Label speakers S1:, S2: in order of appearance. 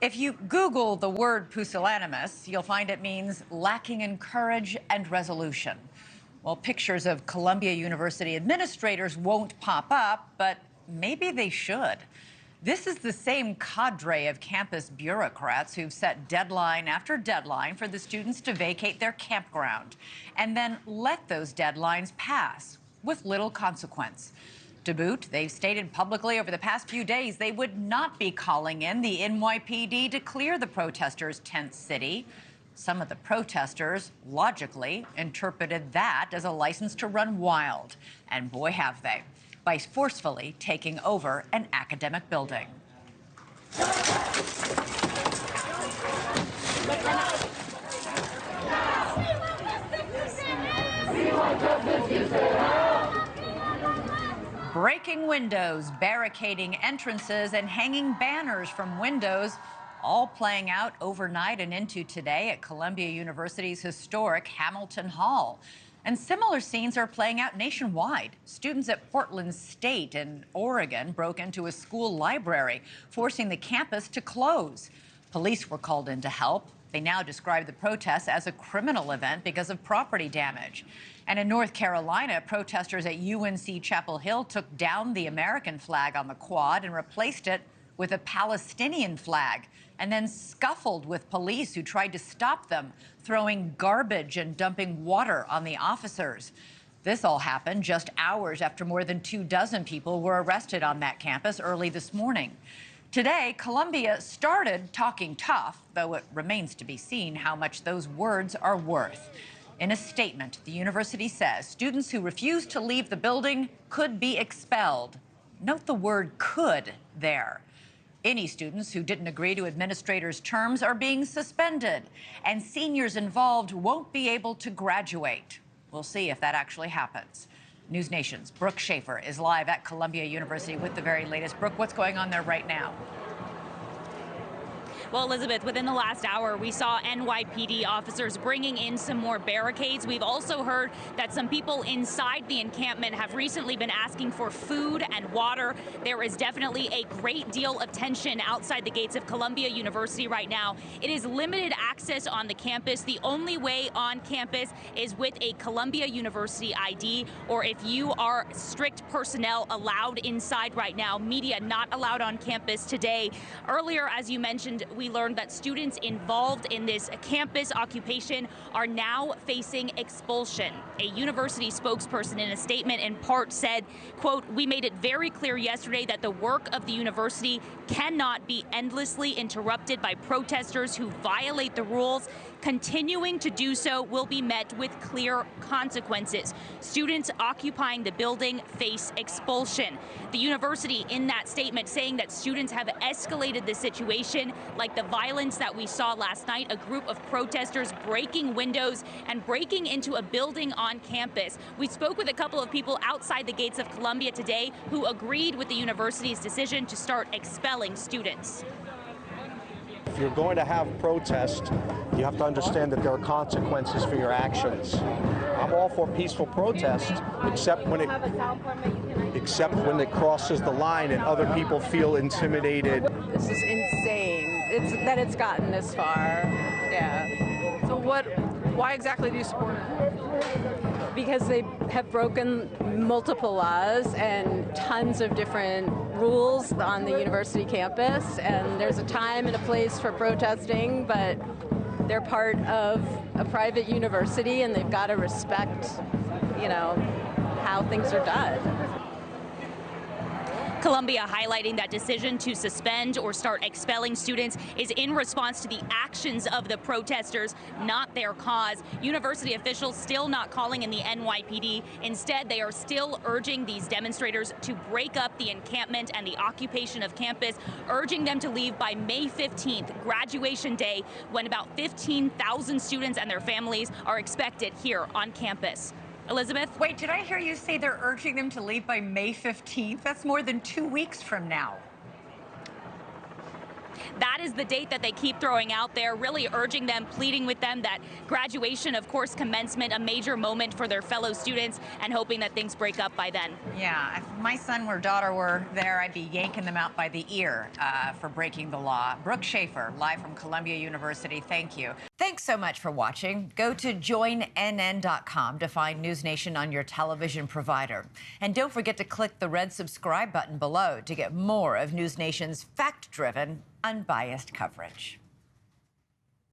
S1: If you Google the word pusillanimous, you'll find it means lacking in courage and resolution. Well, pictures of Columbia University administrators won't pop up, but maybe they should. This is the same cadre of campus bureaucrats who've set deadline after deadline for the students to vacate their campground, and then let those deadlines pass with little consequence. To boot, they've stated publicly over the past few days they would not be calling in the NYPD to clear the protesters' tent city. Some of the protesters, logically, interpreted that as a license to run wild. And boy, have they, by forcefully taking over an academic building. Breaking windows, barricading entrances, and hanging banners from windows, all playing out overnight and into today at Columbia University's historic Hamilton Hall. And similar scenes are playing out nationwide. Students at Portland State in Oregon broke into a school library, forcing the campus to close. Police were called in to help. They now describe the protests as a criminal event because of property damage. And in North Carolina, protesters at UNC Chapel Hill took down the American flag on the quad and replaced it with a Palestinian flag, and then scuffled with police who tried to stop them, throwing garbage and dumping water on the officers. This all happened just hours after more than 24 people were arrested on that campus early this morning. Today, Columbia started talking tough, though it remains to be seen how much those words are worth. In a statement, the university says students who refuse to leave the building could be expelled. Note the word could there. Any students who didn't agree to administrators' terms are being suspended, and seniors involved won't be able to graduate. We'll see if that actually happens. NewsNation's Brooke Shafer is live at Columbia University with the very latest. Brooke, what's going on there right now?
S2: Well, Elizabeth, within the last hour, we saw NYPD officers bringing in some more barricades. We've also heard that some people inside the encampment have recently been asking for food and water. There is definitely a great deal of tension outside the gates of Columbia University right now. It is limited access on the campus. The only way on campus is with a Columbia University ID, or if you are strict personnel allowed inside right now. Media not allowed on campus today. Earlier, as you mentioned, we learned that students involved in this campus occupation are now facing expulsion. A university spokesperson in a statement in part said, quote, "We made it very clear yesterday that the work of the university cannot be endlessly interrupted by protesters who violate the rules. Continuing to do so will be met with clear consequences. Students occupying the building face expulsion." The university in that statement saying that students have escalated the situation, like the violence that we saw last night, a group of protesters breaking windows and breaking into a building on campus. We spoke with a couple of people outside the gates of Columbia today who agreed with the university's decision to start expelling students.
S3: If you're going to have protest, you have to understand that there are consequences for your actions. I'm all for peaceful protest, except when it crosses the line and other people feel intimidated.
S4: This is insane. It's gotten this far. Yeah.
S5: So why exactly do you support it?
S4: Because they have broken multiple laws and tons of different rules on the university campus, and there's a time and a place for protesting, but they're part of a private university and they've got to respect, how things are done.
S2: Columbia highlighting that decision to suspend or start expelling students is in response to the actions of the protesters, not their cause. University officials still not calling in the NYPD. Instead, they are still urging these demonstrators to break up the encampment and the occupation of campus, urging them to leave by May 15th, graduation day, when about 15,000 students and their families are expected here on campus. Elizabeth?
S1: Wait, did I hear you say they're urging them to leave by May 15th? That's more than 2 weeks from now.
S2: That is the date that they keep throwing out there, really urging them, pleading with them that graduation, of course, commencement, a major moment for their fellow students, and hoping that things break up by then.
S1: Yeah, if my son or daughter were there, I'd be yanking them out by the ear for breaking the law. Brooke Shafer, live from Columbia University, thank you. Thanks so much for watching. Go to joinnn.com to find NewsNation on your television provider. And don't forget to click the red subscribe button below to get more of NewsNation's fact-driven, unbiased coverage.